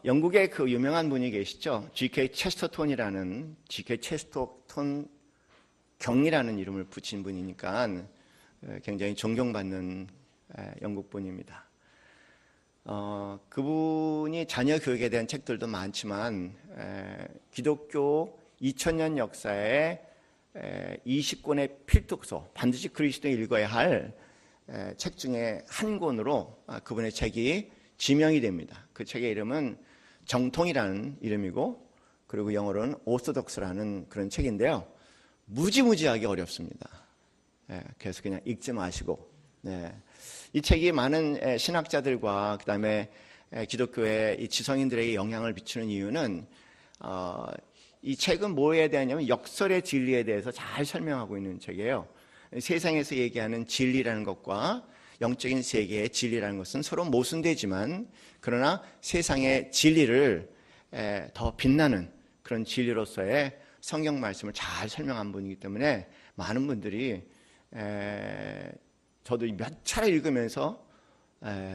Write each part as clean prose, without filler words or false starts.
영국의 그 유명한 분이 계시죠. G.K. 체스터톤이라는 G.K. 체스터톤 경이라는 이름을 붙인 분이니까 굉장히 존경받는 영국 분입니다. 그분이 자녀 교육에 대한 책들도 많지만 기독교 2000년 역사의 20권의 필독서, 반드시 그리스도인이 읽어야 할 책 중에 한 권으로 그분의 책이 지명이 됩니다. 그 책의 이름은 정통이라는 이름이고, 그리고 영어로는 오소독스라는 그런 책인데요. 무지무지하게 어렵습니다. 그래서 그냥 읽지 마시고, 이 책이 많은 신학자들과 그 다음에 기독교의 이 지성인들에게 영향을 미치는 이유는 이 책은 뭐에 대하냐면 역설의 진리에 대해서 잘 설명하고 있는 책이에요. 세상에서 얘기하는 진리라는 것과 영적인 세계의 진리라는 것은 서로 모순되지만, 그러나 세상의 진리를 더 빛나는 그런 진리로서의 성경 말씀을 잘 설명한 분이기 때문에 많은 분들이 저도 몇 차례 읽으면서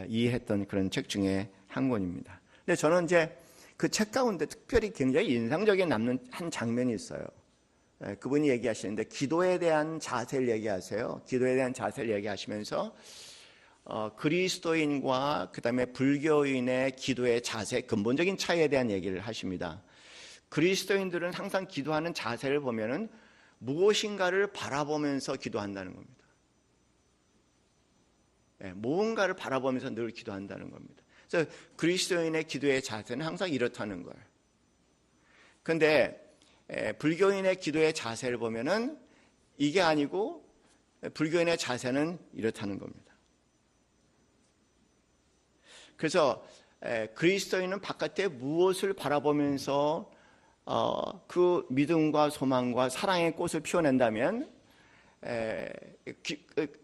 이해했던 그런 책 중에 한 권입니다. 근데 저는 이제 그 책 가운데 특별히 굉장히 인상적인 남는 한 장면이 있어요. 그분이 얘기하시는데 기도에 대한 자세를 얘기하세요. 기도에 대한 자세를 얘기하시면서 그리스도인과 그 다음에 불교인의 기도의 자세, 근본적인 차이에 대한 얘기를 하십니다. 그리스도인들은 항상 기도하는 자세를 보면은 무엇인가를 바라보면서 기도한다는 겁니다. 무언가를 바라보면서 늘 기도한다는 겁니다. 그래서 그리스도인의 기도의 자세는 항상 이렇다는 거예요. 그런데 불교인의 기도의 자세를 보면은 이게 아니고 불교인의 자세는 이렇다는 겁니다. 그래서 그리스도인은 바깥에 무엇을 바라보면서 그 믿음과 소망과 사랑의 꽃을 피워낸다면,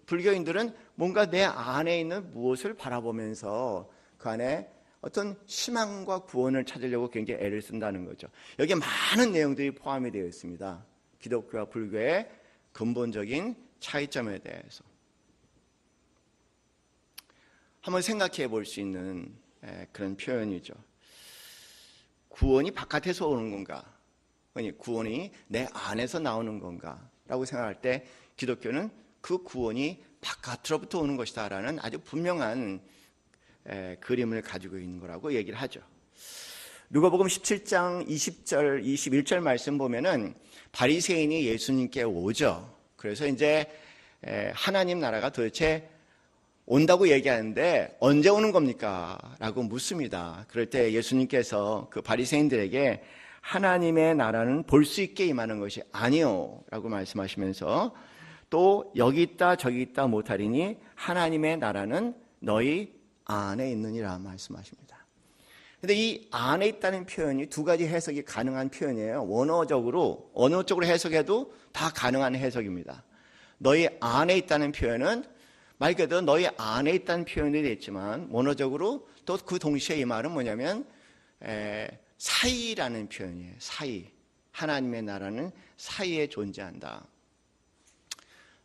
불교인들은 뭔가 내 안에 있는 무엇을 바라보면서 그 안에 어떤 희망과 구원을 찾으려고 굉장히 애를 쓴다는 거죠. 여기에 많은 내용들이 포함이 되어 있습니다. 기독교와 불교의 근본적인 차이점에 대해서 한번 생각해 볼 수 있는 그런 표현이죠. 구원이 바깥에서 오는 건가? 아니, 구원이 내 안에서 나오는 건가? 라고 생각할 때 기독교는 그 구원이 바깥으로부터 오는 것이다 라는 아주 분명한 그림을 가지고 있는 거라고 얘기를 하죠. 누가복음 17장 20절 21절 말씀 보면은 바리새인이 예수님께 오죠. 그래서 이제 하나님 나라가 도대체 온다고 얘기하는데 언제 오는 겁니까? 라고 묻습니다. 그럴 때 예수님께서 그 바리새인들에게 하나님의 나라는 볼 수 있게 임하는 것이 아니요 라고 말씀하시면서, 또 여기 있다 저기 있다 못하리니 하나님의 나라는 너희 안에 있느니라 말씀하십니다. 근데 이 안에 있다는 표현이 두 가지 해석이 가능한 표현이에요. 원어적으로 어느 쪽으로 해석해도 다 가능한 해석입니다. 너희 안에 있다는 표현은 말 그대로 너희 안에 있다는 표현이 됐지만, 원어적으로 또 그 동시에 이 말은 뭐냐면 사이라는 표현이에요. 사이. 하나님의 나라는 사이에 존재한다.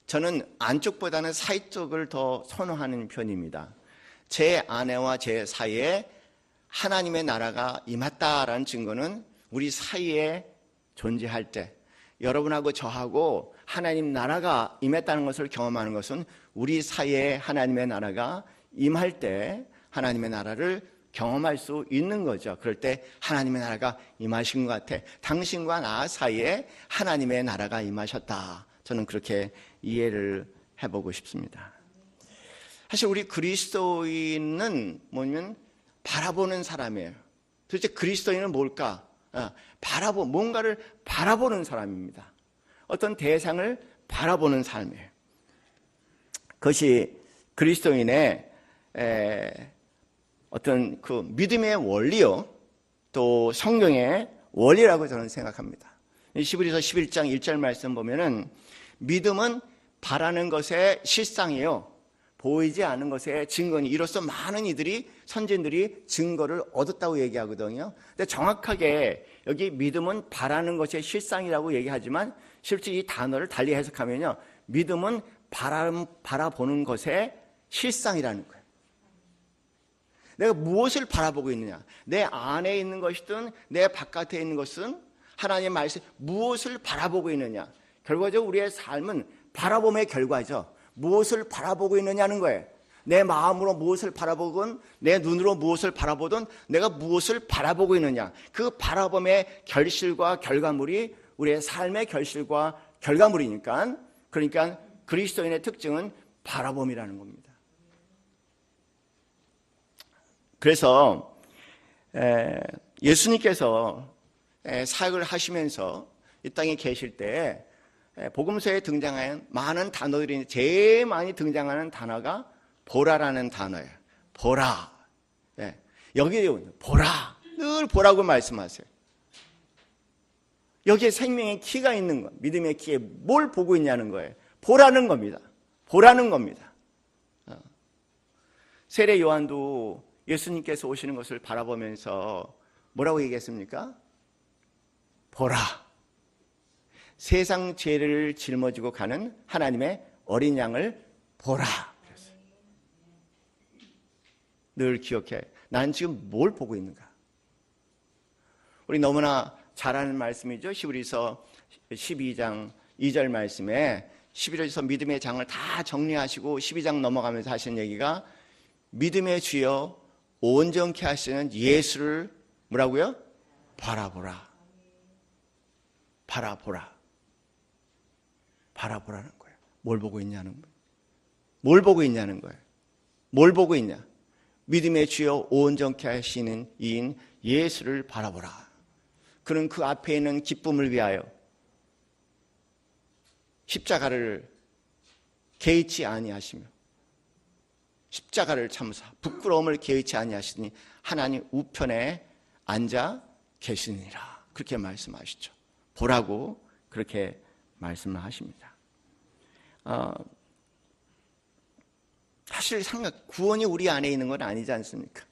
저는 안쪽보다는 사이 쪽을 더 선호하는 편입니다. 제 안에와 제 사이에 하나님의 나라가 임했다라는 증거는 우리 사이에 존재할 때, 여러분하고 저하고 하나님 나라가 임했다는 것을 경험하는 것은 우리 사이에 하나님의 나라가 임할 때 하나님의 나라를 경험할 수 있는 거죠. 그럴 때 하나님의 나라가 임하신 것 같아. 당신과 나 사이에 하나님의 나라가 임하셨다. 저는 그렇게 이해를 해보고 싶습니다. 사실 우리 그리스도인은 뭐냐면 바라보는 사람이에요. 도대체 그리스도인은 뭘까? 뭔가를 바라보는 사람입니다. 어떤 대상을 바라보는 삶이에요. 그것이 그리스도인의 어떤 그 믿음의 원리요, 또 성경의 원리라고 저는 생각합니다. 히브리서 11장 1절 말씀 보면은 믿음은 바라는 것의 실상이요, 보이지 않은 것의 증거니 이로써 많은 이들이 선진들이 증거를 얻었다고 얘기하거든요. 근데 정확하게 여기 믿음은 바라는 것의 실상이라고 얘기하지만 실제 이 단어를 달리 해석하면요, 믿음은 바라보는 것의 실상이라는 거예요. 내가 무엇을 바라보고 있느냐? 내 안에 있는 것이든 내 바깥에 있는 것은 하나님의 말씀 무엇을 바라보고 있느냐? 결과적으로 우리의 삶은 바라봄의 결과죠. 무엇을 바라보고 있느냐는 거예요. 내 마음으로 무엇을 바라보건 내 눈으로 무엇을 바라보든 내가 무엇을 바라보고 있느냐. 그 바라봄의 결실과 결과물이 우리의 삶의 결실과 결과물이니까, 그러니까 그리스도인의 특징은 바라봄이라는 겁니다. 그래서 예수님께서 사역을 하시면서 이 땅에 계실 때 복음서에 등장하는 많은 단어들이 제일 많이 등장하는 단어가 보라라는 단어예요. 보라. 여기에 보라. 늘 보라고 말씀하세요. 여기에 생명의 키가 있는 것, 믿음의 키에 뭘 보고 있냐는 거예요. 보라는 겁니다. 보라는 겁니다. 세례 요한도 예수님께서 오시는 것을 바라보면서 뭐라고 얘기했습니까? 보라. 세상 죄를 짊어지고 가는 하나님의 어린 양을 보라. 그랬어요. 늘 기억해. 난 지금 뭘 보고 있는가? 우리 너무나 잘 아는 말씀이죠. 히브리서 12장 2절 말씀에 11절에서 믿음의 장을 다 정리하시고 12장 넘어가면서 하신 얘기가 믿음의 주여 온전케 하시는 예수를 뭐라고요? 바라보라. 바라보라. 바라보라는 거예요. 뭘 보고 있냐는 거예요. 뭘 보고 있냐는 거예요. 뭘 보고 있냐? 믿음의 주여 온전케 하시는 이인 예수를 바라보라. 그는 그 앞에 있는 기쁨을 위하여 십자가를 개의치 아니하시며 십자가를 참으사 부끄러움을 개의치 아니하시니 하나님 우편에 앉아 계시니라. 그렇게 말씀하시죠. 보라고 그렇게 말씀을 하십니다. 사실 구원이 우리 안에 있는 건 아니지 않습니까?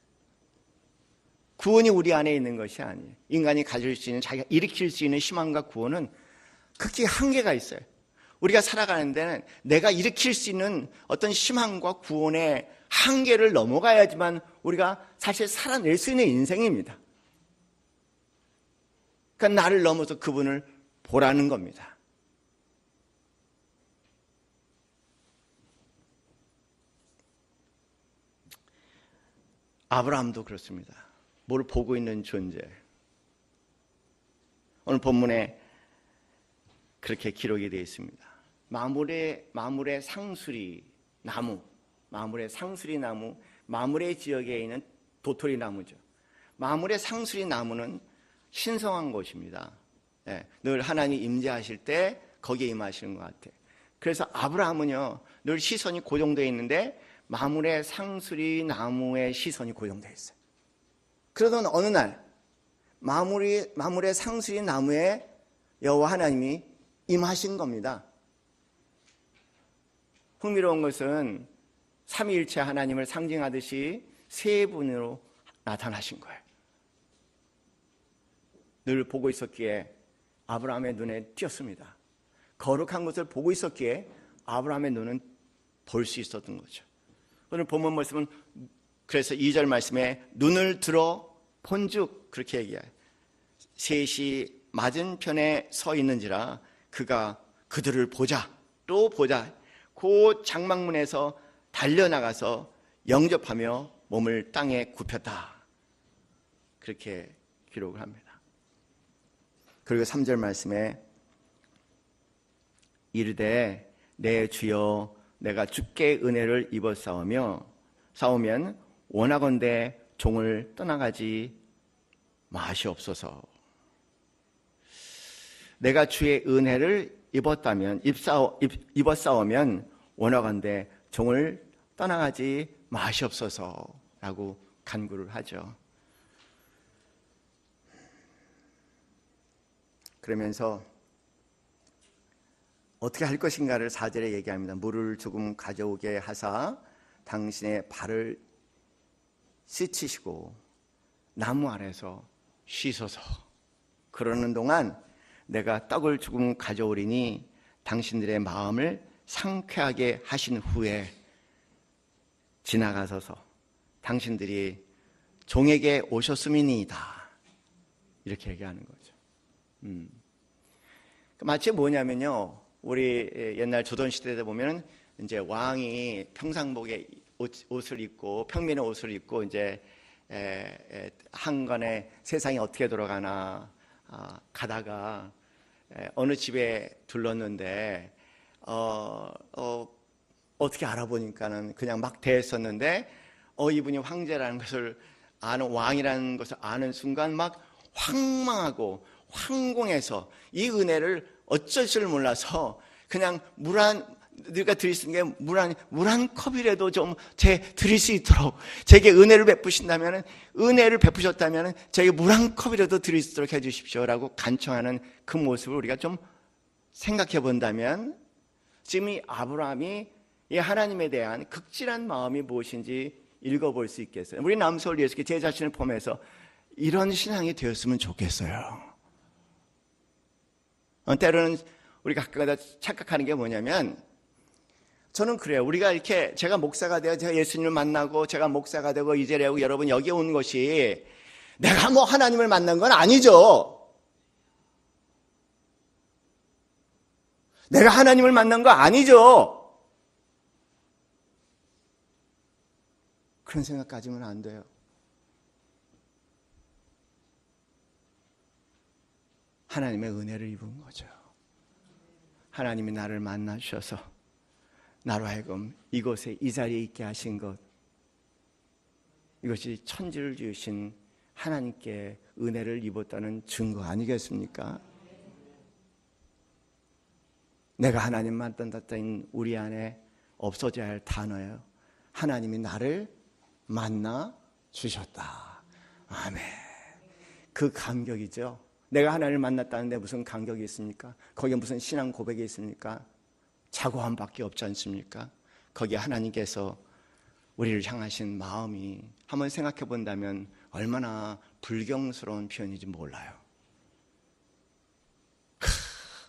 구원이 우리 안에 있는 것이 아니에요. 인간이 가질 수 있는, 자기가 일으킬 수 있는 희망과 구원은 극히 한계가 있어요. 우리가 살아가는 데는 내가 일으킬 수 있는 어떤 희망과 구원의 한계를 넘어가야지만 우리가 사실 살아낼 수 있는 인생입니다. 그러니까 나를 넘어서 그분을 보라는 겁니다. 아브라함도 그렇습니다. 뭘 보고 있는 존재. 오늘 본문에 그렇게 기록이 되어 있습니다. 마물의 상수리 나무, 마물의 상수리 나무, 마물의 지역에 있는 도토리 나무죠. 마물의 상수리 나무는 신성한 곳입니다. 늘 하나님 임재하실 때 거기에 임하시는 것 같아요. 그래서 아브라함은요, 늘 시선이 고정되어 있는데 마물의 상수리 나무에 시선이 고정되어 있어요. 그러던 어느 날 마물의 상수리 나무에 여호와 하나님이 임하신 겁니다. 흥미로운 것은 삼위일체 하나님을 상징하듯이 세 분으로 나타나신 거예요. 늘 보고 있었기에 아브라함의 눈에 띄었습니다. 거룩한 것을 보고 있었기에 아브라함의 눈은 볼 수 있었던 거죠. 오늘 본문 말씀은 그래서 2절 말씀에 눈을 들어 본즉 그렇게 얘기해요. 셋이 맞은편에 서 있는지라 그가 그들을 보자 또 보자 그 장막문에서 달려나가서 영접하며 몸을 땅에 굽혔다. 그렇게 기록을 합니다. 그리고 3절 말씀에 이르되 내 주여 내가 주께 은혜를 입어 싸우면 원하건대 종을 떠나가지 마시옵소서. 내가 주의 은혜를 입어 싸우면 원하건대 종을 떠나가지 마시옵소서라고 간구를 하죠. 그러면서 어떻게 할 것인가를 4절에 얘기합니다. 물을 조금 가져오게 하사 당신의 발을 씻으시고 나무 아래서 쉬소서. 그러는 동안 내가 떡을 조금 가져오리니 당신들의 마음을 상쾌하게 하신 후에 지나가소서. 당신들이 종에게 오셨음이니이다. 이렇게 얘기하는 거죠. 마치 뭐냐면요, 우리 옛날 조선시대에 보면은 이제 왕이 평상복에 옷을 입고 평민의 옷을 입고 이제 한간에 세상이 어떻게 돌아가나 가다가 어느 집에 들렀는데 어떻게 알아보니까는 그냥 막 대했었는데 이분이 황제라는 것을 아는, 왕이라는 것을 아는 순간 막 황망하고 황공해서 이 은혜를 어쩔 줄 몰라서 그냥 우리가 드릴 수 있는 게 물 한 컵이라도 좀 드릴 수 있도록, 제게 은혜를 베푸신다면, 은혜를 베푸셨다면 제게 물 한 컵이라도 드릴 수 있도록 해주십시오라고 간청하는 그 모습을 우리가 좀 생각해 본다면, 지금 이 아브라함이 이 하나님에 대한 극진한 마음이 무엇인지 읽어볼 수 있겠어요. 우리 남서울 예수께 제 자신을 포함해서 이런 신앙이 되었으면 좋겠어요. 때로는 우리가 가끔가다 착각하는 게 뭐냐면, 저는 그래요. 우리가 이렇게 제가 목사가 되어 제가 예수님을 만나고 제가 목사가 되고 이제라고 여러분 여기에 온 것이 내가 뭐 하나님을 만난 건 아니죠. 내가 하나님을 만난 거 아니죠. 그런 생각 가지면 안 돼요. 하나님의 은혜를 입은 거죠. 하나님이 나를 만나 주셔서 나로 하여금 이곳에 이 자리에 있게 하신 것, 이것이 천지를 지으신 하나님께 은혜를 입었다는 증거 아니겠습니까? 내가 하나님 만났다는 우리 안에 없어져야 할 단어예요. 하나님이 나를 만나 주셨다. 아멘. 그 감격이죠. 내가 하나님을 만났다는데 무슨 감격이 있습니까? 거기에 무슨 신앙 고백이 있습니까? 자고함밖에 없지 않습니까? 거기에 하나님께서 우리를 향하신 마음이 한번 생각해 본다면 얼마나 불경스러운 표현인지 몰라요.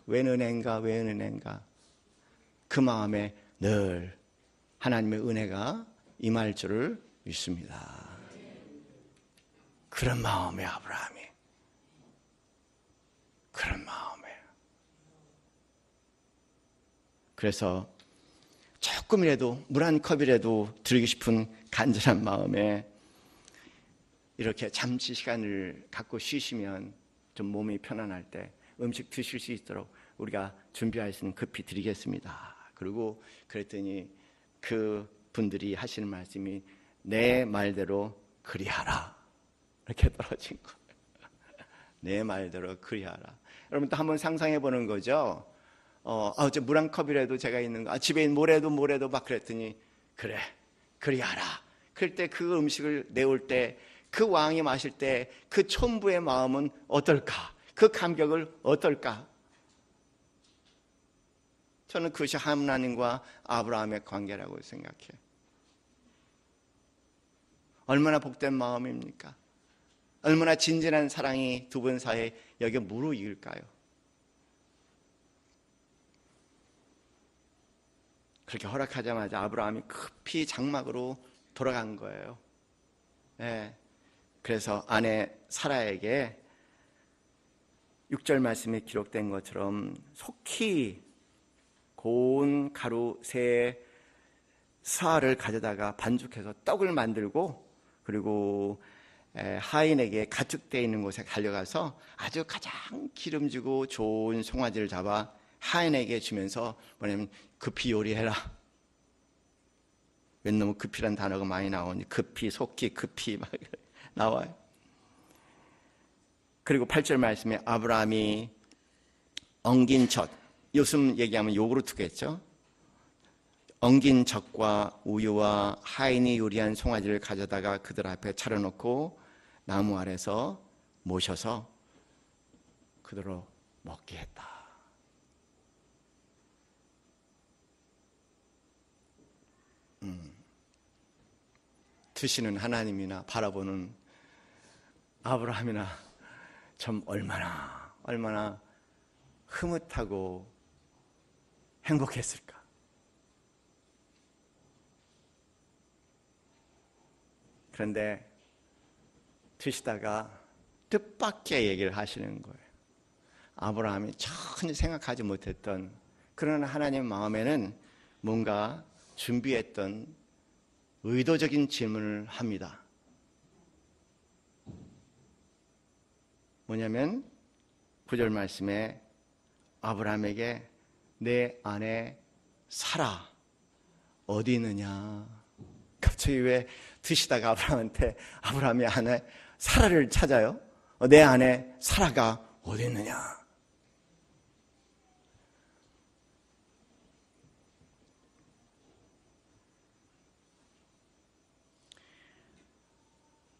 왜 은혜인가, 왜 은혜인가. 그 마음에 늘 하나님의 은혜가 임할 줄을 믿습니다. 그런 마음의 아브라함이, 그런 마음에. 그래서 조금이라도 물 한 컵이라도 드리고 싶은 간절한 마음에 이렇게 잠시 시간을 갖고 쉬시면 좀 몸이 편안할 때 음식 드실 수 있도록 우리가 준비할 수 있는 급히 드리겠습니다. 그리고 그랬더니 그 분들이 하시는 말씀이 내 말대로 그리하라, 이렇게 떨어진 거예요. 내 말대로 그리하라. 여러분 또 한번 상상해 보는 거죠. 물 한 컵이라도 제가 있는 거, 집에 있는 모래도 막 그랬더니 그래, 그리하라. 그럴 때 그 음식을 내올 때, 그 왕이 마실 때 그 촌부의 마음은 어떨까? 그 감격을 어떨까? 저는 그것이 하나님과 아브라함의 관계라고 생각해요. 얼마나 복된 마음입니까? 얼마나 진진한 사랑이 두 분 사이에 여기에 무르익을까요? 그렇게 허락하자마자 아브라함이 급히 장막으로 돌아간 거예요. 네. 그래서 아내 사라에게 6절 말씀에 기록된 것처럼 속히 고운 가루 세 사를 가져다가 반죽해서 떡을 만들고, 그리고 하인에게 가축되어 있는 곳에 달려가서 아주 가장 기름지고 좋은 송아지를 잡아 하인에게 주면서 뭐냐면 급히 요리해라. 왜 너무 급히란 단어가 많이 나오니 급히, 속히, 급히 막 나와요. 그리고 8절 말씀에 아브라함이 엉긴 젖, 요즘 얘기하면 요구르트겠죠. 엉긴 젖과 우유와 하인이 요리한 송아지를 가져다가 그들 앞에 차려놓고 나무 아래서 모셔서 그대로 먹게 했다. 드시는 하나님이나 바라보는 아브라함이나 참 얼마나 흐뭇하고 행복했을까. 그런데 드시다가 뜻밖의 얘기를 하시는 거예요. 아브라함이 전혀 생각하지 못했던, 그러나 하나님 마음에는 뭔가 준비했던 의도적인 질문을 합니다. 뭐냐면 9절 말씀에 아브라함에게 내 아내 사라 어디 있느냐. 갑자기 왜 드시다가 아브라함이 아내 사라를 찾아요? 내 아내 사라가 어디 있느냐.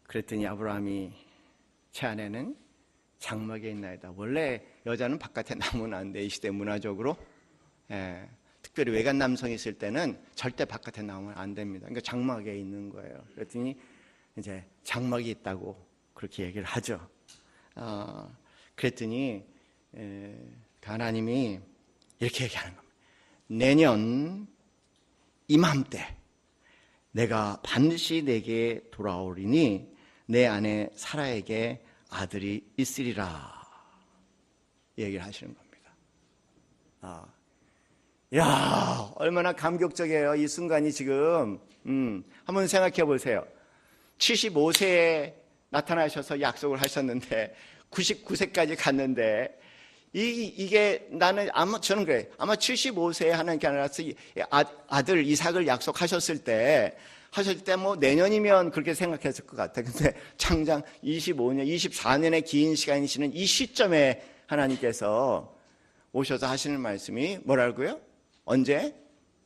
그랬더니 아브라함이 제 아내는 장막에 있나이다. 원래 여자는 바깥에 나오면 안 돼. 이 시대 문화적으로. 특별히 외간 남성이 있을 때는 절대 바깥에 나오면 안 됩니다. 그러니까 장막에 있는 거예요. 그랬더니 이제 장막이 있다고 그렇게 얘기를 하죠. 그랬더니 하나님이 이렇게 얘기하는 겁니다. 내년 이맘때 내가 반드시 내게 돌아오리니 내 아내 사라에게 아들이 있으리라 얘기를 하시는 겁니다. 야, 얼마나 감격적이에요. 이 순간이 지금. 한번 생각해 보세요. 75세에 나타나셔서 약속을 하셨는데 99세까지 갔는데 이게 나는 저는 그래. 아마 75세에 하나님께 나라서 아들 이삭을 약속하셨을 때 뭐 내년이면 그렇게 생각했을 것 같아. 근데 장장 25년, 24년의 긴 시간이시는 이 시점에 하나님께서 오셔서 하시는 말씀이 뭐라고요? 언제?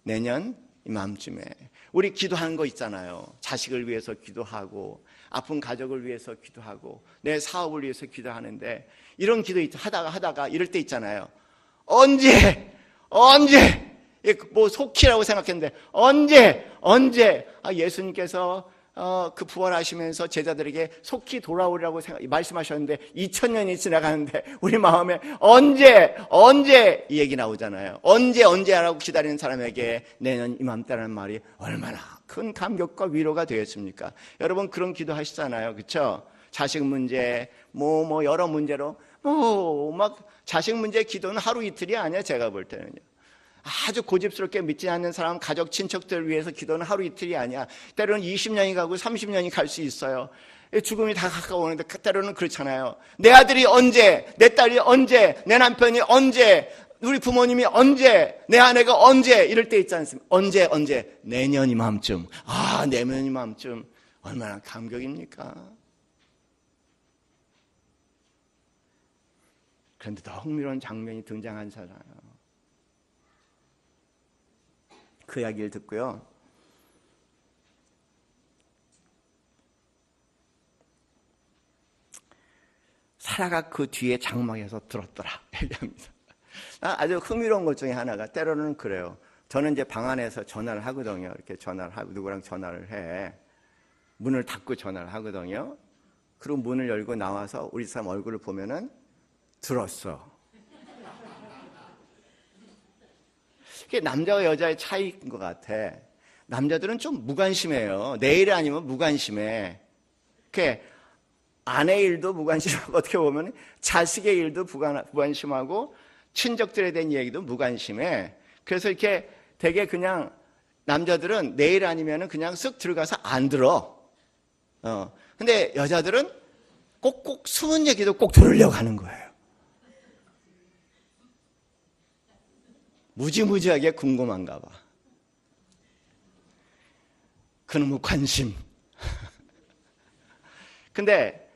내년 이맘쯤에. 우리 기도하는 거 있잖아요. 자식을 위해서 기도하고 아픈 가족을 위해서 기도하고 내 사업을 위해서 기도하는데 이런 기도 하다가 이럴 때 있잖아요. 언제 뭐 속히라고 생각했는데 언제 예수님께서 그 부활하시면서 제자들에게 속히 돌아오리라고 말씀하셨는데 2000년이 지나가는데 우리 마음에 언제 이 얘기 나오잖아요. 언제라고 기다리는 사람에게 내년 이맘때라는 말이 얼마나 큰 감격과 위로가 되겠습니까? 여러분 그런 기도 하시잖아요. 그렇죠? 자식 문제 뭐 여러 문제로 막 자식 문제 기도는 하루 이틀이 아니야. 제가 볼 때는요. 아주 고집스럽게 믿지 않는 사람, 가족, 친척들을 위해서 기도는 하루 이틀이 아니야. 때로는 20년이 가고 30년이 갈 수 있어요. 죽음이 다 가까워오는데 때로는 그렇잖아요. 내 아들이 언제, 내 딸이 언제, 내 남편이 언제, 우리 부모님이 언제, 내 아내가 언제 이럴 때 있지 않습니까? 언제 내년 이맘쯤. 내년 이맘쯤 얼마나 감격입니까? 그런데 더 흥미로운 장면이 등장하잖아요. 그 이야기를 듣고요. 사라가 그 뒤에 장막에서 들었더라 얘기합니다. 아주 흥미로운 것 중에 하나가 때로는 그래요. 저는 이제 방 안에서 전화를 하거든요. 이렇게 전화를 하고 누구랑 전화를 해. 문을 닫고 전화를 하거든요. 그리고 문을 열고 나와서 우리 사람 얼굴을 보면은 들었어. 그게 남자와 여자의 차이인 것 같아. 남자들은 좀 무관심해요. 내 일 아니면 무관심해. 그게 아내 일도 무관심하고 어떻게 보면 자식의 일도 무관심하고 친족들에 대한 얘기도 무관심해. 그래서 이렇게 되게 그냥 남자들은 내 일 아니면 그냥 쓱 들어가서 안 들어. 근데 여자들은 꼭꼭 숨은 얘기도 꼭 들으려고 하는 거예요. 무지무지하게 궁금한가 봐. 그놈의 관심. 근데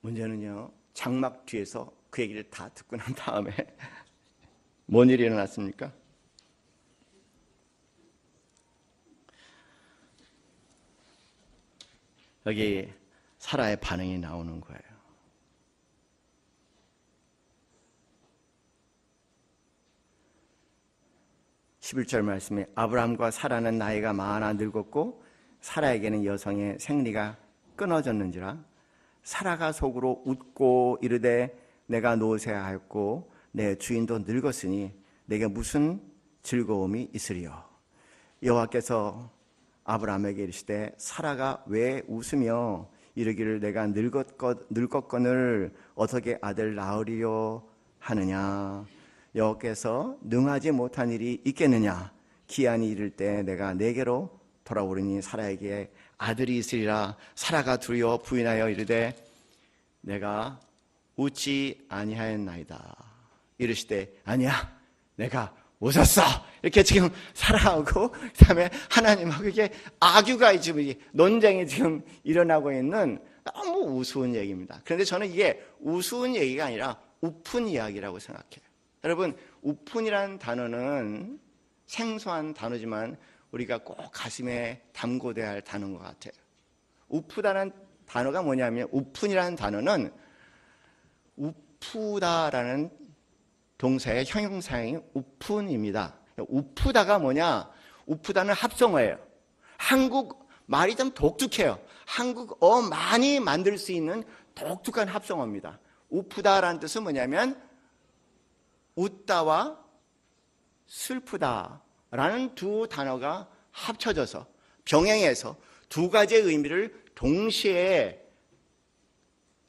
문제는요, 장막 뒤에서 그 얘기를 다 듣고 난 다음에 뭔 일이 일어났습니까? 여기 사라의 반응이 나오는 거예요. 11절 말씀에 아브라함과 사라는 나이가 많아 늙었고 사라에게는 여성의 생리가 끊어졌는지라 사라가 속으로 웃고 이르되 내가 노쇠하였고 내 주인도 늙었으니 내게 무슨 즐거움이 있으리요. 여호와께서 아브라함에게 이르시되 사라가 왜 웃으며 이르기를 내가 늙었거늘 어떻게 아들 낳으리요 하느냐. 여호와께서 능하지 못한 일이 있겠느냐. 기한이 이를 때 내가 내게로 돌아오리니 사라에게 아들이 있으리라. 사라가 두려워 부인하여 이르되 내가 웃지 아니하였나이다. 이르시되 아니야, 내가 웃었어. 이렇게 지금 사라하고 그다음에 하나님하고 이게 악유가 지금 논쟁이 지금 일어나고 있는 너무 우스운 얘기입니다. 그런데 저는 이게 우스운 얘기가 아니라 우픈 이야기라고 생각해요. 여러분, 우픈이라는 단어는 생소한 단어지만 우리가 꼭 가슴에 담고돼야 할 단어인 것 같아요. 우프다는 단어가 뭐냐면, 우픈이라는 단어는 우프다라는 동사의 형용사형이 우픈입니다. 우프다가 뭐냐? 우프다는 합성어예요. 한국 말이 좀 독특해요. 한국어 많이 만들 수 있는 독특한 합성어입니다. 우프다라는 뜻은 뭐냐면 웃다와 슬프다라는 두 단어가 합쳐져서 병행해서 두 가지의 의미를 동시에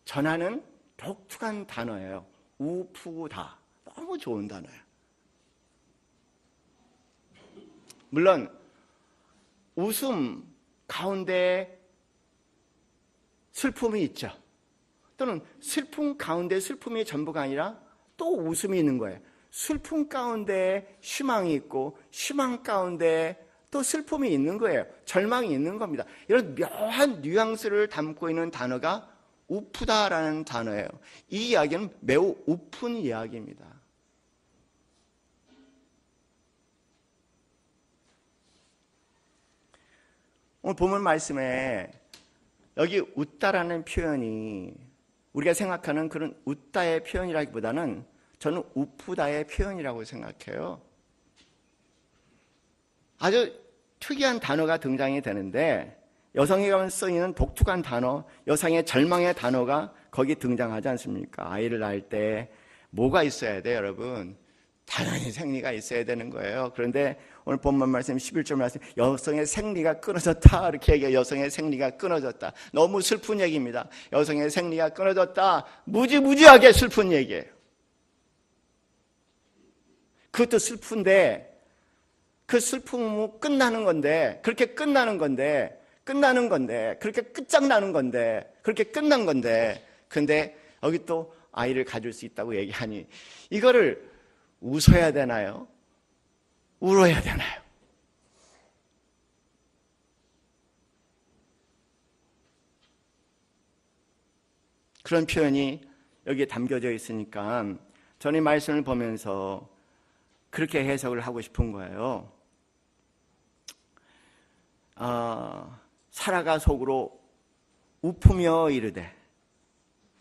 전하는 독특한 단어예요. 우프다. 너무 좋은 단어예요. 물론 웃음 가운데 슬픔이 있죠. 또는 슬픔 가운데 슬픔이 전부가 아니라 또 웃음이 있는 거예요. 슬픔 가운데 희망이 있고 희망 가운데 또 슬픔이 있는 거예요. 절망이 있는 겁니다. 이런 묘한 뉘앙스를 담고 있는 단어가 우프다라는 단어예요. 이 이야기는 매우 우픈 이야기입니다. 오늘 본문 말씀에 여기 웃다라는 표현이 우리가 생각하는 그런 웃다의 표현이라기보다는 저는 우프다의 표현이라고 생각해요. 아주 특이한 단어가 등장이 되는데 여성에게 쓰이는 독특한 단어, 여성의 절망의 단어가 거기 등장하지 않습니까? 아이를 낳을 때 뭐가 있어야 돼요, 여러분? 당연히 생리가 있어야 되는 거예요. 그런데 오늘 본문 말씀 11절 말씀, 여성의 생리가 끊어졌다 이렇게 얘기해요. 여성의 생리가 끊어졌다. 너무 슬픈 얘기입니다. 여성의 생리가 끊어졌다. 무지무지하게 슬픈 얘기예요. 그것도 슬픈데 그 슬픔은 끝나는 건데, 그렇게 끝나는 건데, 그렇게 끝장나는 건데, 그렇게 끝난 건데, 근데 여기 또 아이를 가질 수 있다고 얘기하니 이거를 웃어야 되나요? 울어야 되나요? 그런 표현이 여기에 담겨져 있으니까 저는 이 말씀을 보면서 그렇게 해석을 하고 싶은 거예요. 사라가 속으로 웃으며 이르되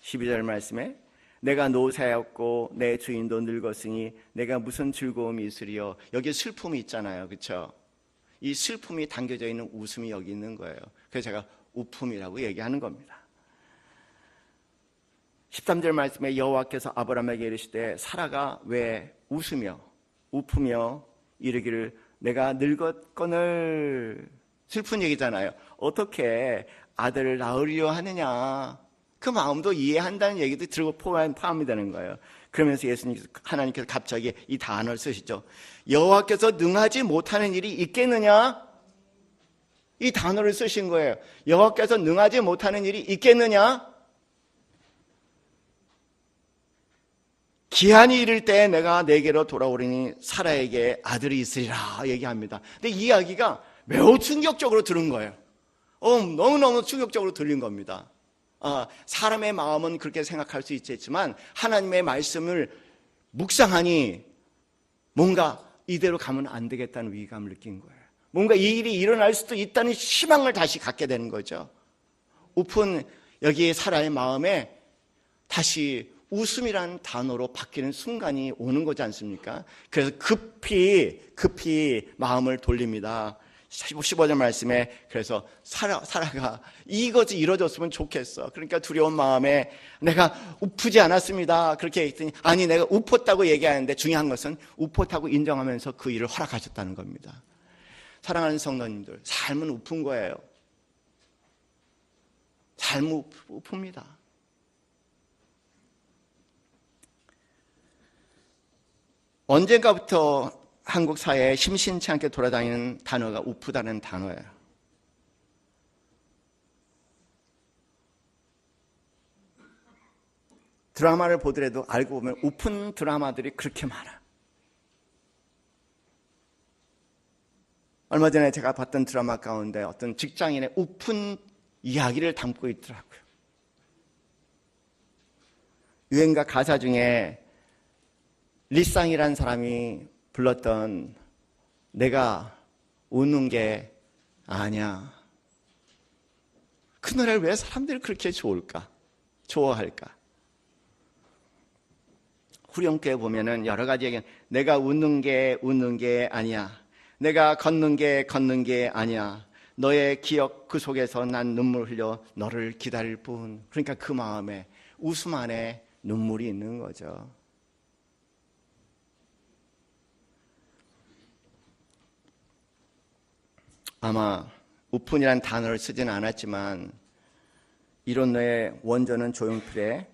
12절 말씀에 내가 노쇠하였고 내 주인도 늙었으니 내가 무슨 즐거움이 있으리요. 여기 슬픔이 있잖아요. 그렇죠? 이 슬픔이 담겨져 있는 웃음이 여기 있는 거예요. 그래서 제가 웃음이라고 얘기하는 겁니다. 13절 말씀에 여호와께서 아브라함에게 이르시되 사라가 왜 웃으며 이르기를 내가 늙었거늘. 슬픈 얘기잖아요. 어떻게 아들을 낳으려 하느냐. 그 마음도 이해한다는 얘기도 들고 포함이 되는 거예요. 그러면서 하나님께서 갑자기 이 단어를 쓰시죠. 여호와께서 능하지 못하는 일이 있겠느냐? 이 단어를 쓰신 거예요. 여호와께서 능하지 못하는 일이 있겠느냐? 기한이 이를 때 내가 내게로 돌아오리니 사라에게 아들이 있으리라 얘기합니다. 근데 이 이야기가 매우 충격적으로 들은 거예요. 너무너무 충격적으로 들린 겁니다. 사람의 마음은 그렇게 생각할 수 있겠지만 하나님의 말씀을 묵상하니 뭔가 이대로 가면 안 되겠다는 위기감을 느낀 거예요. 뭔가 이 일이 일어날 수도 있다는 희망을 다시 갖게 되는 거죠. 우픈 여기 사라의 마음에 다시 웃음이라는 단어로 바뀌는 순간이 오는 거지 않습니까? 그래서 급히 마음을 돌립니다. 15절 말씀에 그래서 사라가 이것이 이루어졌으면 좋겠어. 그러니까 두려운 마음에 내가 웃지 않았습니다. 그렇게 했더니 아니 내가 웃었다고 얘기하는데 중요한 것은 웃었다고 인정하면서 그 일을 허락하셨다는 겁니다. 사랑하는 성도님들, 삶은 우픈 거예요. 삶은 우픕니다. 언젠가부터 한국 사회에 심심치 않게 돌아다니는 단어가 우프다는 단어예요. 드라마를 보더라도 알고 보면 우픈 드라마들이 그렇게 많아. 얼마 전에 제가 봤던 드라마 가운데 어떤 직장인의 우픈 이야기를 담고 있더라고요. 유행가 가사 중에 리쌍이라는 사람이 불렀던 내가 웃는 게 아니야. 그 노래를 왜 사람들이 그렇게 좋아할까? 후렴구에 보면은 여러 가지 얘기는 내가 웃는 게 아니야. 내가 걷는 게 아니야. 너의 기억 그 속에서 난 눈물 흘려 너를 기다릴 뿐. 그러니까 그 마음에 웃음 안에 눈물이 있는 거죠. 아마 우픈이란 단어를 쓰지는 않았지만 이론노의 원조는 조용필의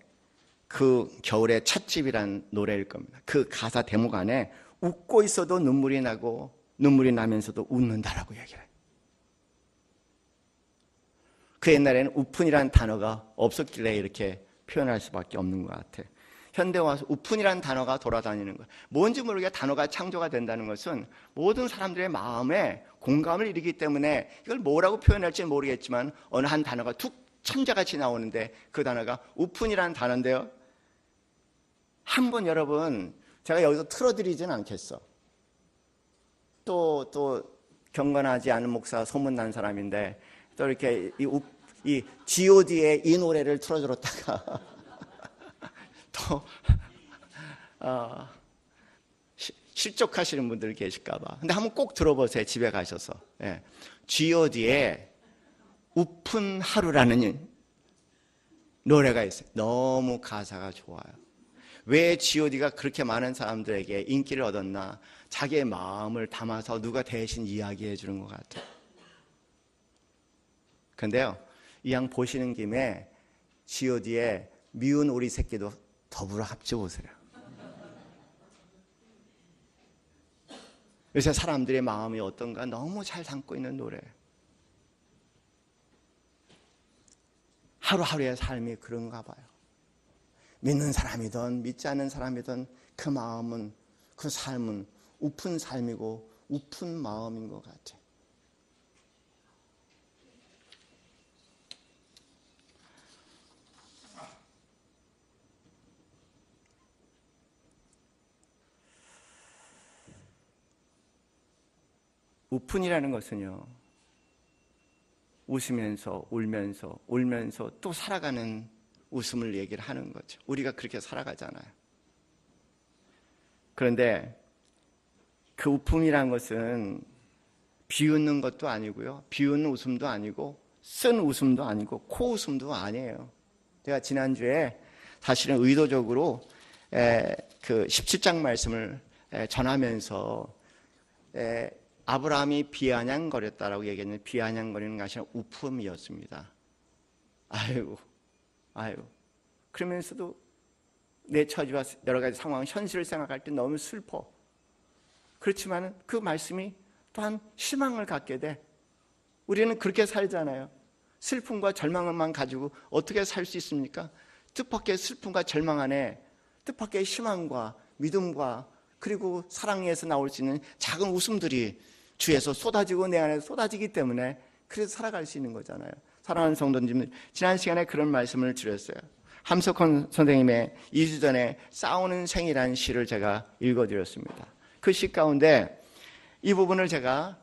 그 겨울의 찻집이란 노래일 겁니다. 그 가사 대목 안에 웃고 있어도 눈물이 나고 눈물이 나면서도 웃는다라고 얘기를 해요. 그 옛날에는 우픈이란 단어가 없었길래 이렇게 표현할 수밖에 없는 것 같아요. 현대 와서 우픈이란 단어가 돌아다니는 것. 뭔지 모르게 단어가 창조가 된다는 것은 모든 사람들의 마음에 공감을 일으키기 때문에 이걸 뭐라고 표현할지 모르겠지만 어느 한 단어가 툭 천자같이 나오는데 그 단어가 우픈이라는 단어인데요. 한번 여러분 제가 여기서 틀어드리진 않겠어. 또 경건하지 않은 목사 소문난 사람인데 또 이렇게 이 G.O.D의 이 노래를 틀어줬다가 또 실족하시는 분들 계실까봐. 근데 한번 꼭 들어보세요. 집에 가셔서. 예. G.O.D의 우픈 하루라는 노래가 있어요. 너무 가사가 좋아요. 왜 G.O.D가 그렇게 많은 사람들에게 인기를 얻었나? 자기의 마음을 담아서 누가 대신 이야기해 주는 것 같아요. 근데요, 이 양 보시는 김에 G.O.D의 미운 오리 새끼도 더불어 합쳐보세요. 요새 사람들의 마음이 어떤가 너무 잘 담고 있는 노래. 하루하루의 삶이 그런가 봐요. 믿는 사람이든 믿지 않는 사람이든 그 마음은, 그 삶은 우픈 삶이고 우픈 마음인 것 같아요. 우픈이라는 것은요, 웃으면서 울면서 또 살아가는 웃음을 얘기를 하는 거죠. 우리가 그렇게 살아가잖아요. 그런데 그 우품이라는 것은 비웃는 것도 아니고요, 비웃는 웃음도 아니고 쓴 웃음도 아니고 코 웃음도 아니에요. 제가 지난주에 사실은 의도적으로 그 17장 말씀을 전하면서 아브라함이 비아냥거렸다라고 얘기했는데 비아냥거리는 것이 아니라 우품이었습니다. 아이고 그러면서도 내 처지와 여러 가지 상황, 현실을 생각할 때 너무 슬퍼. 그렇지만 그 말씀이 또한 희망을 갖게 돼. 우리는 그렇게 살잖아요. 슬픔과 절망만 가지고 어떻게 살 수 있습니까? 뜻밖의 슬픔과 절망 안에 뜻밖의 희망과 믿음과 그리고 사랑에서 나올 수 있는 작은 웃음들이 주에서 쏟아지고 내 안에 쏟아지기 때문에 그래서 살아갈 수 있는 거잖아요. 사랑하는 성도님, 지난 시간에 그런 말씀을 드렸어요. 함석헌 선생님의 2주 전에 싸우는 생이라는 시를 제가 읽어드렸습니다. 그 시 가운데 이 부분을 제가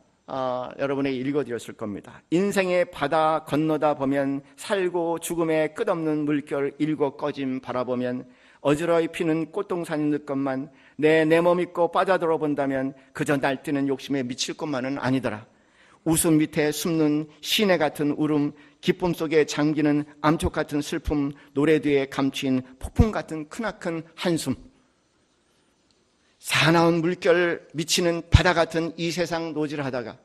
여러분에게 읽어드렸을 겁니다. 인생의 바다 건너다 보면 살고 죽음의 끝없는 물결 일고 꺼짐 바라보면 어지러이 피는 꽃동산이 늘 것만 내 몸 잊고 빠져들어 본다면 그저 날뛰는 욕심에 미칠 것만은 아니더라. 웃음 밑에 숨는 시내 같은 울음, 기쁨 속에 잠기는 암초 같은 슬픔, 노래 뒤에 감추인 폭풍 같은 크나큰 한숨. 사나운 물결 미치는 바다 같은 이 세상 노질하다가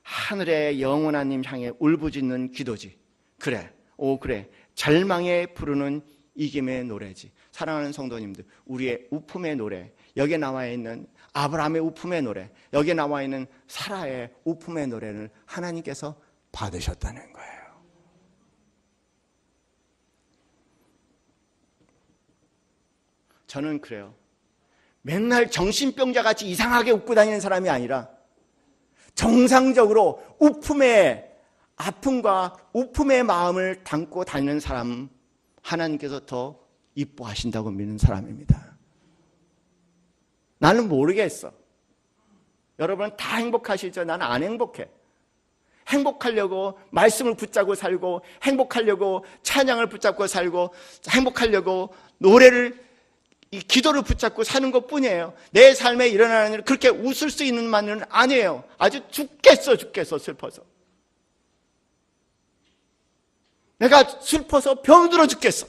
하늘의 영원한 님 향해 울부짖는 기도지. 그래, 그래. 절망에 부르는 이김의 노래지. 사랑하는 성도님들, 우리의 우품의 노래, 여기에 나와 있는 아브라함의 우품의 노래, 여기에 나와 있는 사라의 우품의 노래를 하나님께서 받으셨다는 거예요. 저는 그래요. 맨날 정신병자같이 이상하게 웃고 다니는 사람이 아니라 정상적으로 우품의 아픔과 우품의 마음을 담고 다니는 사람, 하나님께서 더 이뻐하신다고 믿는 사람입니다. 나는 모르겠어. 여러분은 다 행복하시죠? 나는 안 행복해. 행복하려고 말씀을 붙잡고 살고, 행복하려고 찬양을 붙잡고 살고, 행복하려고 노래를, 이 기도를 붙잡고 사는 것 뿐이에요. 내 삶에 일어나는 일, 그렇게 웃을 수 있는 만은 아니에요. 아주 죽겠어 슬퍼서. 내가 슬퍼서 병들어 죽겠어.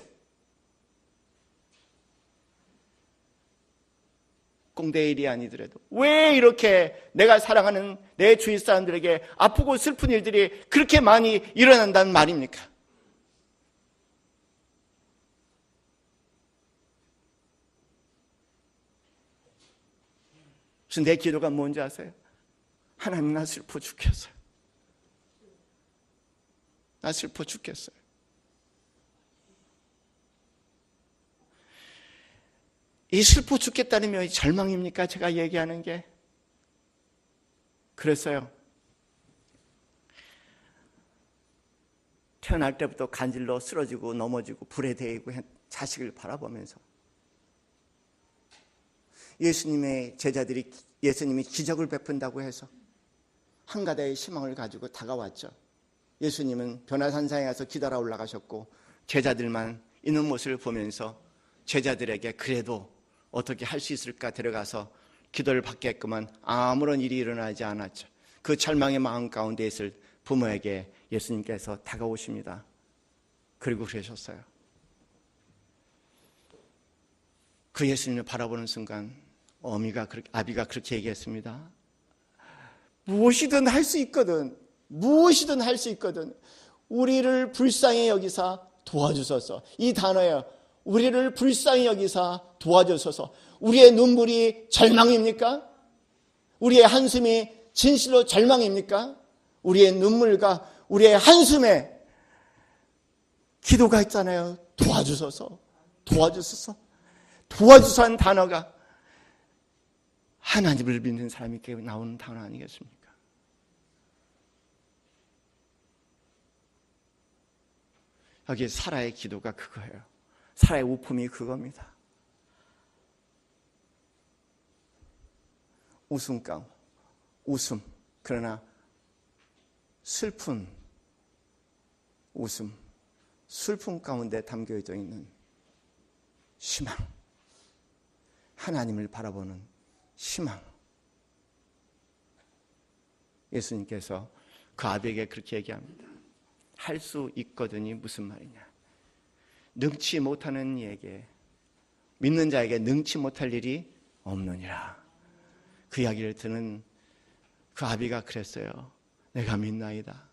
공대 일이 아니더라도 왜 이렇게 내가 사랑하는 내 주위 사람들에게 아프고 슬픈 일들이 그렇게 많이 일어난다는 말입니까? 그래서 내 기도가 뭔지 아세요? 하나님, 나 슬퍼 죽겠어요. 나 슬퍼 죽겠어요. 이 슬퍼 죽겠다는 면이 절망입니까? 제가 얘기하는 게. 그랬어요. 태어날 때부터 간질로 쓰러지고 넘어지고 불에 데이고 자식을 바라보면서 예수님의 제자들이 예수님이 기적을 베푼다고 해서 한 가닥의 희망을 가지고 다가왔죠. 예수님은 변화산상에 가서 기도하러 올라가셨고 제자들만 있는 모습을 보면서 제자들에게 그래도 어떻게 할 수 있을까 데려가서 기도를 받게끔은 아무런 일이 일어나지 않았죠. 그 절망의 마음 가운데 있을 부모에게 예수님께서 다가오십니다. 그리고 그러셨어요. 그 예수님을 바라보는 순간 아비가 그렇게 얘기했습니다. 무엇이든 할 수 있거든. 무엇이든 할 수 있거든. 우리를 불쌍히 여기사 도와주소서. 이 단어예요. 우리를 불쌍히 여기사 도와주소서. 우리의 눈물이 절망입니까? 우리의 한숨이 진실로 절망입니까? 우리의 눈물과 우리의 한숨에 기도가 있잖아요. 도와주소서. 도와주소서. 도와주소서 한 단어가 하나님을 믿는 사람에게 나오는 단어 아니겠습니까? 여기 사라의 기도가 그거예요. 사라의 우품이 그겁니다. 웃음, 그러나 슬픈 웃음, 슬픔 가운데 담겨져 있는 희망, 하나님을 바라보는 희망. 예수님께서 그 아비에게 그렇게 얘기합니다. 할 수 있거든이 무슨 말이냐? 능치 못하는 이에게, 믿는 자에게 능치 못할 일이 없느니라. 그 이야기를 듣는 그 아비가 그랬어요. 내가 믿나이다.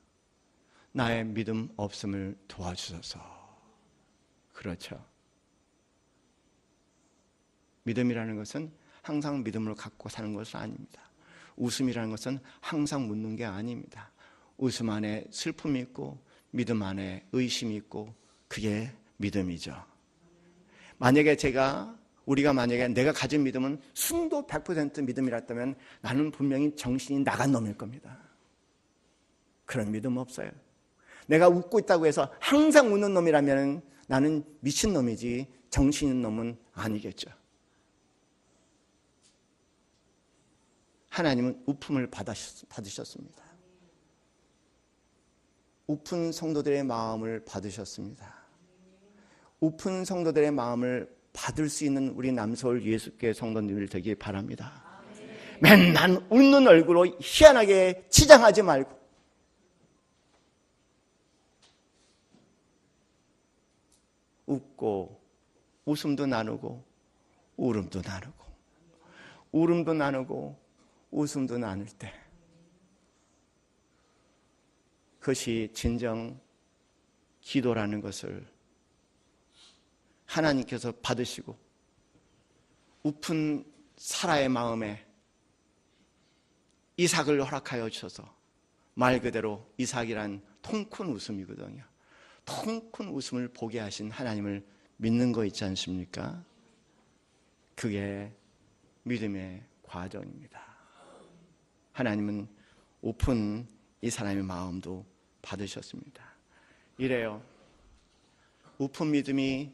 나의 믿음 없음을 도와주소서. 그렇죠. 믿음이라는 것은 항상 믿음을 갖고 사는 것은 아닙니다. 웃음이라는 것은 항상 묻는 게 아닙니다. 웃음 안에 슬픔이 있고 믿음 안에 의심이 있고 그게 믿음이죠. 만약에 우리가 만약에 내가 가진 믿음은 순도 100% 믿음이랐다면 나는 분명히 정신이 나간 놈일 겁니다. 그런 믿음 없어요. 내가 웃고 있다고 해서 항상 웃는 놈이라면 나는 미친 놈이지 정신 있는 놈은 아니겠죠. 하나님은 우품을 받으셨습니다. 우픈 성도들의 마음을 받으셨습니다. 우픈 성도들의 마음을 받을 수 있는 우리 남서울 예수교회 성도님들 되길 바랍니다. 맨날 웃는 얼굴로 희한하게 치장하지 말고 웃고 웃음도 나누고 울음도 나누고 울음도 나누고 웃음도 나눌 때 그것이 진정 기도라는 것을 하나님께서 받으시고 우픈 사라의 마음에 이삭을 허락하여 주셔서 말 그대로 이삭이란 통큰 웃음이거든요. 통큰 웃음을 보게 하신 하나님을 믿는 거 있지 않습니까? 그게 믿음의 과정입니다. 하나님은 우픈 이 사람의 마음도 받으셨습니다. 이래요. 우픈 믿음이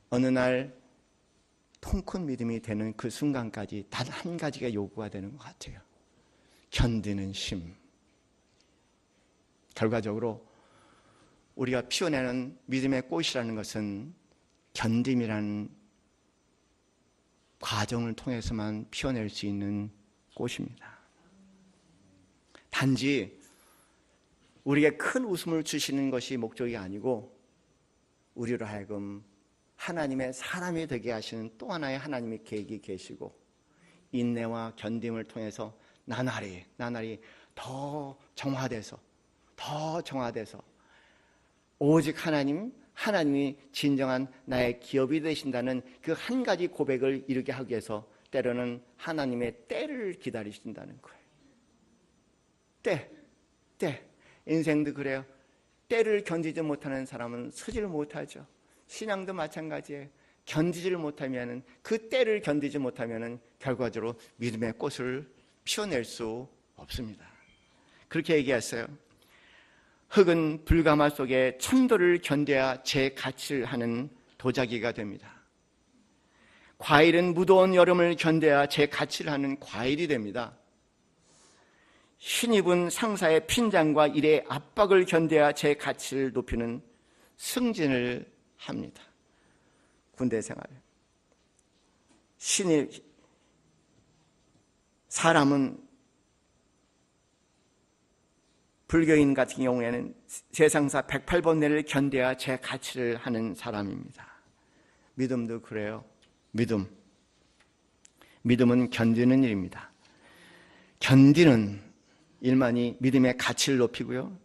어느 날 통큰 믿음이 되는 그 순간까지 단 한 가지가 요구가 되는 것 같아요. 견디는 심. 결과적으로 우리가 피워내는 믿음의 꽃이라는 것은 견딤이라는 과정을 통해서만 피워낼 수 있는 꽃입니다. 단지 우리에게 큰 웃음을 주시는 것이 목적이 아니고 우리로 하여금 하나님의 사람이 되게 하시는 또 하나의 하나님의 계획이 계시고 인내와 견딤을 통해서 나날이 더 정화돼서 오직 하나님이 진정한 나의 기업이 되신다는 그 한 가지 고백을 이루게 하기 위해서 때로는 하나님의 때를 기다리신다는 거예요. 때. 인생도 그래요. 때를 견디지 못하는 사람은 서지를 못하죠. 신앙도 마찬가지예요. 견디지를 못하면 그 때를 견디지 못하면 결과적으로 믿음의 꽃을 피워낼 수 없습니다. 그렇게 얘기했어요. 흙은 불가마 속에 천도를 견뎌야 제 가치를 하는 도자기가 됩니다. 과일은 무더운 여름을 견뎌야 제 가치를 하는 과일이 됩니다. 신입은 상사의 핀잔과 일의 압박을 견뎌야 제 가치를 높이는 승진을 합니다. 군대 생활. 사람은 불교인 같은 경우에는 세상사 108번뇌를 견뎌야 제 가치를 하는 사람입니다. 믿음도 그래요. 믿음은 견디는 일입니다. 견디는 일만이 믿음의 가치를 높이고요.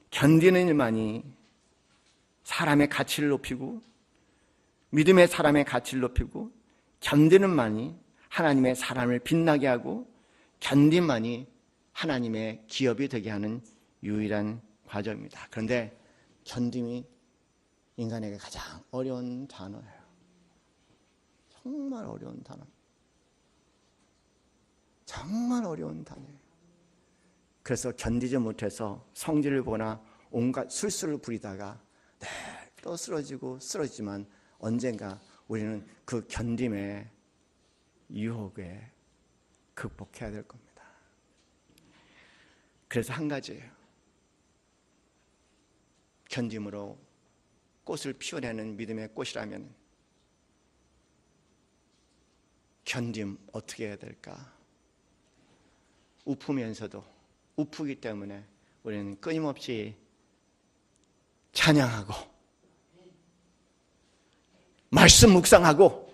견디는 일만이 사람의 가치를 높이고 믿음의 사람의 가치를 높이고 견디는만이 하나님의 사람을 빛나게 하고 견딤만이 하나님의 기업이 되게 하는 유일한 과정입니다. 그런데 견딤이 인간에게 가장 어려운 단어예요. 정말 어려운 단어. 정말 어려운 단어예요. 그래서 견디지 못해서 성질을 보거나 온갖 술수를 부리다가 또 쓰러지지만 언젠가 우리는 그 견딤의 유혹에 극복해야 될 겁니다. 그래서 한 가지예요. 견딤으로 꽃을 피워내는 믿음의 꽃이라면 견딤 어떻게 해야 될까? 우프면서도 우프기 때문에 우리는 끊임없이 찬양하고 말씀 묵상하고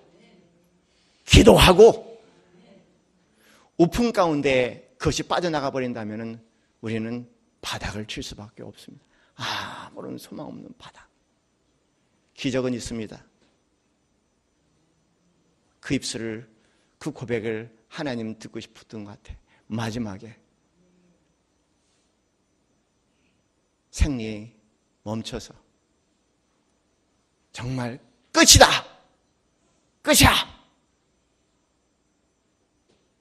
기도하고 우품 가운데 그것이 빠져나가 버린다면 우리는 바닥을 칠 수밖에 없습니다. 아무런 소망 없는 바닥. 기적은 있습니다. 그 입술을, 그 고백을 하나님 듣고 싶었던 것 같아요. 마지막에 생리 멈춰서 정말 끝이다! 끝이야!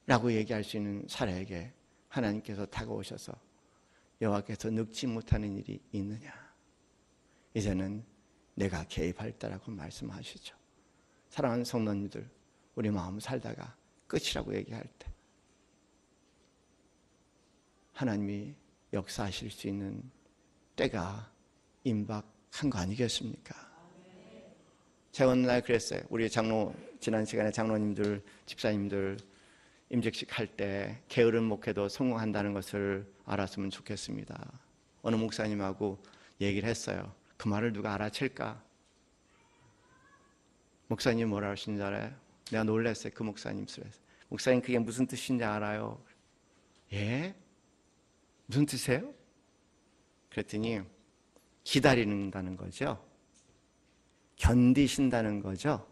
라고 얘기할 수 있는 사라에게 하나님께서 다가오셔서 여호와께서 늙지 못하는 일이 있느냐? 이제는 내가 개입할 때라고 말씀하시죠. 사랑하는 성도님들, 우리 마음 살다가 끝이라고 얘기할 때 하나님이 역사하실 수 있는 때가 임박한 거 아니겠습니까? 제가 어느 날 그랬어요. 우리 지난 시간에 장로님들, 집사님들 임직식 할 때 게으른 목회도 성공한다는 것을 알았으면 좋겠습니다. 어느 목사님하고 얘기를 했어요. 그 말을 누가 알아챌까? 목사님 뭐라 하시는지 알아요? 내가 놀랐어요. 그 목사님 소리에서. 목사님 그게 무슨 뜻인지 알아요? 예? 무슨 뜻이에요? 그랬더니 기다린다는 거죠. 견디신다는 거죠.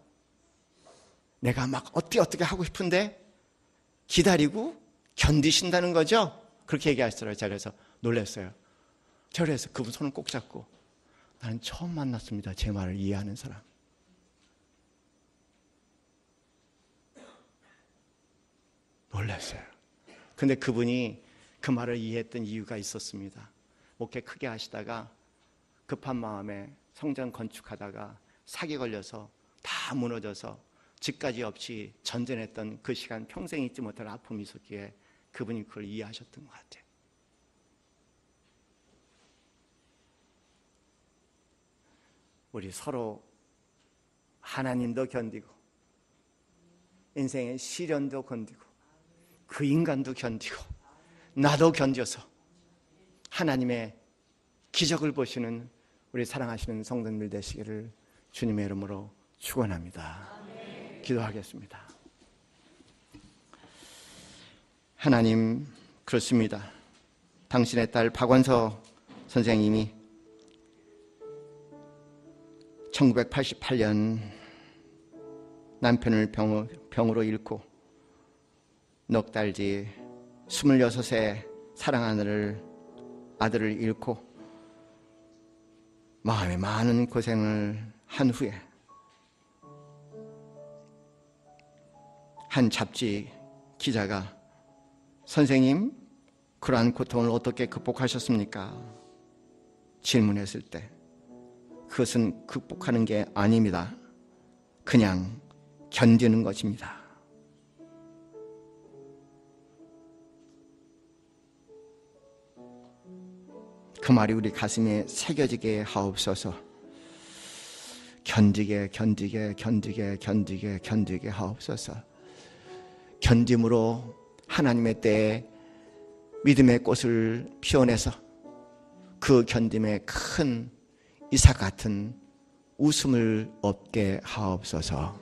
내가 막 어떻게 하고 싶은데 기다리고 견디신다는 거죠. 그렇게 얘기하시더라고요. 제가 그래서 놀랐어요. 제가 그래서 그분 손을 꼭 잡고, 나는 처음 만났습니다, 제 말을 이해하는 사람. 놀랐어요. 근데 그분이 그 말을 이해했던 이유가 있었습니다. 목회 크게 하시다가 급한 마음에 성전 건축하다가 사기 걸려서 다 무너져서 집까지 없이 전전했던 그 시간, 평생 잊지 못할 아픔이 있었기에 그분이 그걸 이해하셨던 것 같아요. 우리 서로 하나님도 견디고 인생의 시련도 견디고 그 인간도 견디고 나도 견뎌서 하나님의 기적을 보시는 우리 사랑하시는 성도님들 되시기를 주님의 이름으로 축원합니다. 기도하겠습니다. 하나님, 그렇습니다. 당신의 딸 박원서 선생님이 1988년 남편을 병으로 잃고 넉 달 뒤 26세 사랑하는 아들을 잃고 마음에 많은 고생을 한 후에 한 잡지 기자가 선생님, 그러한 고통을 어떻게 극복하셨습니까? 질문했을 때 그것은 극복하는 게 아닙니다. 그냥 견디는 것입니다. 그 말이 우리 가슴에 새겨지게 하옵소서. 견디게 하옵소서. 견딤으로 하나님의 때에 믿음의 꽃을 피워내서 그 견딤에 큰 이삭 같은 웃음을 얻게 하옵소서.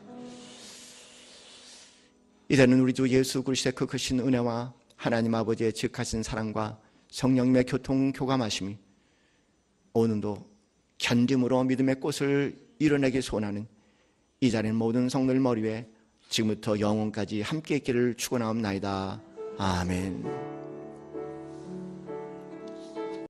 이제는 우리 주 예수 그리스도의 그 크신 은혜와 하나님 아버지의 지극하신 사랑과 성령님의 교통 교감하심이 오늘도 견딤으로 믿음의 꽃을 이뤄내기 소원하는 이 자리는 모든 성도들 머리 위에 지금부터 영원까지 함께 있기를 축원하옵나이다. 아멘.